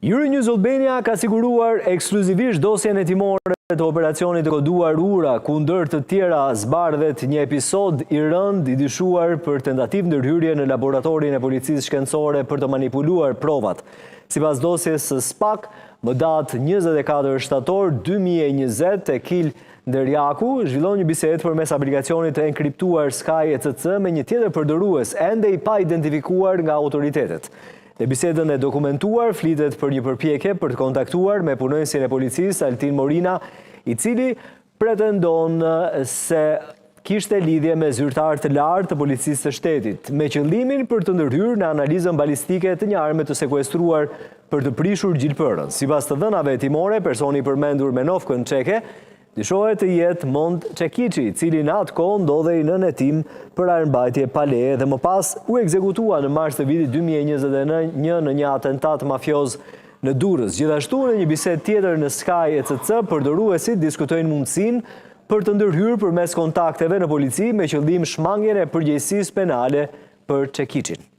Euronews Albania ka siguruar ekskluzivisht dosjen hetimore të operacionit të koduar ura, kundër të tjera zbardhet një episod i rënd i dyshuar për tentativë ndërhyrje në laboratorin e policisë shkencore për të manipuluar provat. Sipas dosjes së SPAK, më datë 24 shtator 2020, Ekil Derjaku zhvillon një bisedë përmes aplikacionit të enkriptuar Sky ECC me një tjetër përdërues ende i pa identifikuar nga autoritetet. Në bisedën e dokumentuar, flitet për një përpjekje për të kontaktuar me punonjësin e policisë Altin Morina, i cili pretendon se kishte lidhje me zyrtar të lartë të policisë të shtetit, me qëllimin për të ndërhyrë në analizën balistike të një arme të sekuestruar për të prishur gjilpërën. Sipas të dhënave hetimore, personi i përmendur me nofkën çeke dyshohet të jetë Mond Çekiçi, i cili në atë kohë ndodhej në hetim për armbajtje pa leje dhe më pas u ekzekutua në mars të vitit 2021 në një atentat mafioz në Durrës. Gjithashtu në një bisedë tjetër në Sky ECC, përdëruesit diskutojnë mundësinë për të ndërhyrë përmes kontakteve në polici me qëllim shmangjen e përgjegjësisë penale për Çekiçin.